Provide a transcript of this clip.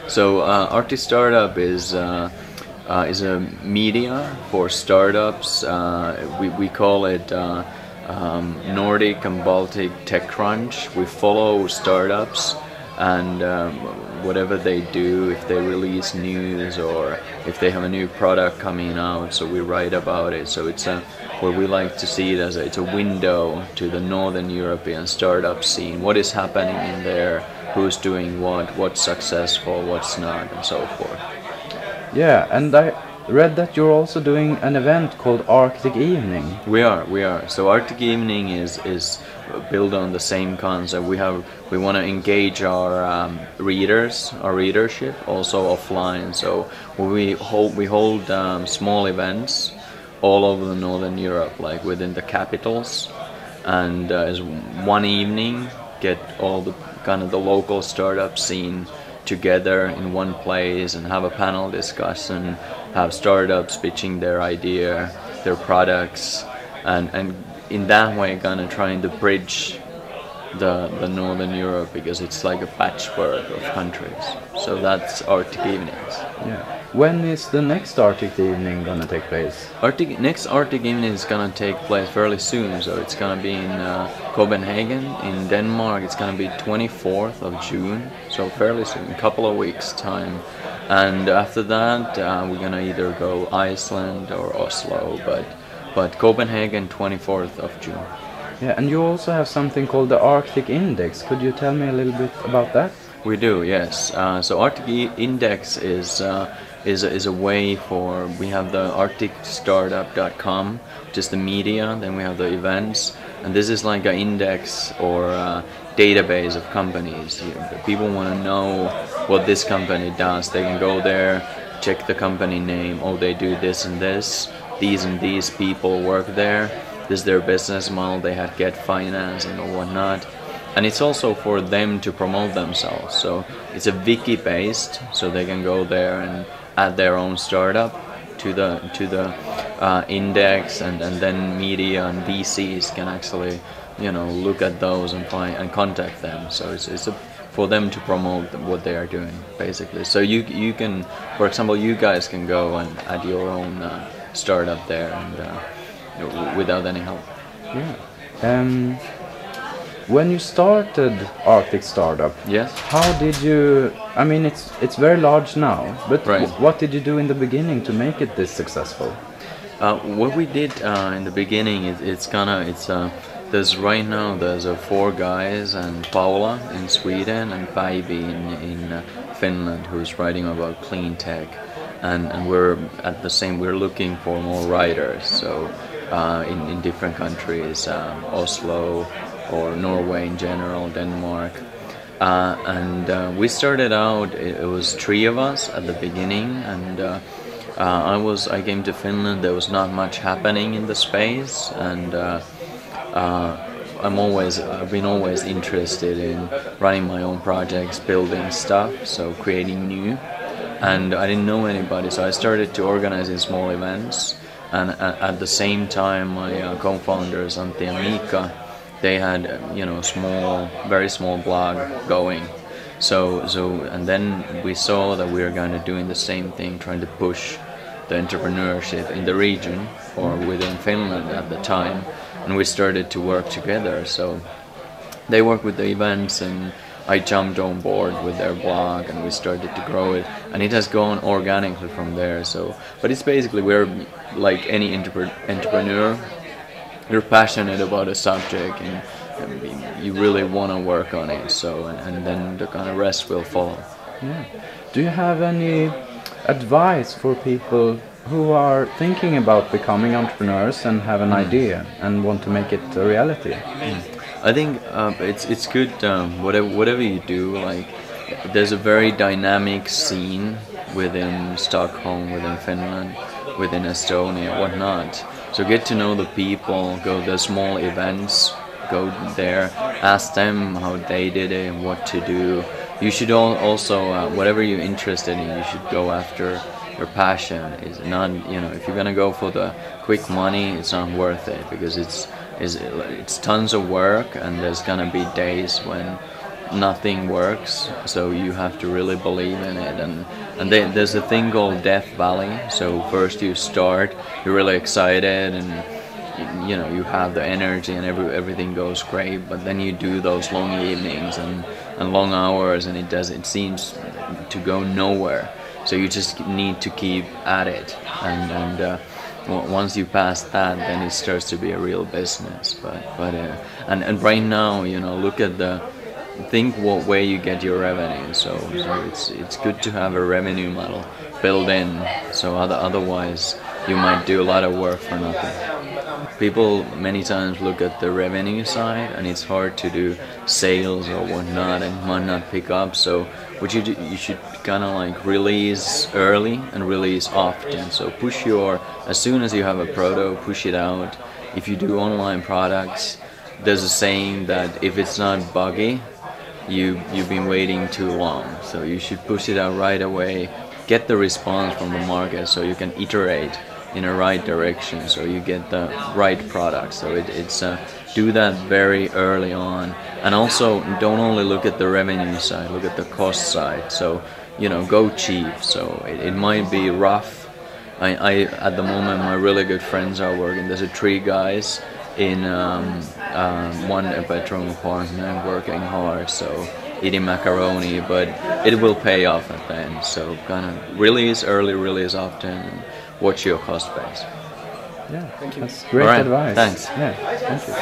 So Arctic Startup is a media for startups. We call it Nordic and Baltic Tech Crunch. We follow startups and whatever they do, if they release news or if they have a new product coming out, so we write about it. So it's what we like to see it as it's a window to the Northern European startup scene. What is happening in there? Who's doing what? What's successful? What's not? And so forth. Yeah, and I read that you're also doing an event called Arctic Evening. We are. So Arctic Evening is built on the same concept. We want to engage our readers, our readership, also offline. So we hold small events all over the Northern Europe, like within the capitals, and as one evening get all the kind of the local startup scene together in one place and have a panel discussion, have startups pitching their idea, their products, and in that way kind of trying to bridge the Northern Europe, because it's like a patchwork of countries. So that's Arctic Evenings. Yeah. When is the next Arctic Evening gonna take place? Next Arctic Evening is gonna take place fairly soon. So it's gonna be in Copenhagen in Denmark. It's gonna be 24th of June. So fairly soon, a couple of weeks time. And after that, we're gonna either go Iceland or Oslo, but Copenhagen 24th of June. Yeah, and you also have something called the Arctic Index. Could you tell me a little bit about that? We do, yes. So Arctic Index is a way for, we have the ArcticStartup.com, which is the media, then we have the events, and this is like an index or a database of companies. People want to know what this company does. They can go there, check the company name, oh, they do this and this, these and these people work there, this is their business model, they had get financing or whatnot. And it's also for them to promote themselves. So it's a wiki based, so they can go there and add their own startup to the index, and then media and VCs can actually, look at those and find and contact them. So it's for them to promote what they are doing, basically. So you can, for example, you guys can go and add your own startup there, and without any help. Yeah. When you started Arctic Startup, yes, how did you? I mean, it's very large now, but right. What did you do in the beginning to make it this successful? What we did in the beginning there's right now there's 4 guys, and Paula in Sweden and Päivi in Finland, who's writing about clean tech, and we're at the same. We're looking for more writers, so in different countries, Oslo, or Norway in general, Denmark, and we started out. It was 3 of us at the beginning, and I came to Finland. There was not much happening in the space, and I've been always interested in running my own projects, building stuff, so creating new. And I didn't know anybody, so I started to organize in small events. And at the same time, my co-founders Antti and Mika, they had very small blog going. So and then we saw that we were kind of doing the same thing, trying to push the entrepreneurship in the region or within Finland at the time, and we started to work together. So they worked with the events, and I jumped on board with their blog, and we started to grow it, and it has gone organically from there. So, but it's basically, we're like any entrepreneur. You're passionate about a subject, and you really want to work on it. So, and then the kind of rest will follow. Yeah. Do you have any advice for people who are thinking about becoming entrepreneurs and have an idea and want to make it a reality? I think it's good. Whatever you do, like there's a very dynamic scene within Stockholm, within Finland, within Estonia, whatnot. So get to know the people, go to small events, go there, ask them how they did it and what to do. You should also, whatever you're interested in, you should go after your passion. Is not, if you're gonna go for the quick money, it's not worth it, because it's tons of work, and there's gonna be days when nothing works. So you have to really believe in it, and there's a thing called Death Valley. So first you start, you're really excited, and you have the energy, and everything goes great. But then you do those long evenings and long hours, and it seems to go nowhere. So you just need to keep at it, and once you pass that, then it starts to be a real business. And right now, look at think what way you get your revenue. So it's good to have a revenue model built in. So otherwise, you might do a lot of work for nothing. People many times look at the revenue side, and it's hard to do sales or whatnot, and might not pick up. So what you do, you should kind of like release early and release often. So as soon as you have a proto, push it out. If you do online products, there's a saying that if it's not buggy, you've been waiting too long. So you should push it out right away, get the response from the market, so you can iterate in a right direction, so you get the right product. So it's do that very early on, and also don't only look at the revenue side, look at the cost side. So go cheap. So it might be rough. I at the moment, my really good friends are working. There's 3 guys in one petrol apartment working hard, so eating macaroni, but it will pay off at the end. So kind of release early, release often, and watch your cost base. Yeah, thank you. That's great advice. Thanks. Yeah, thank you.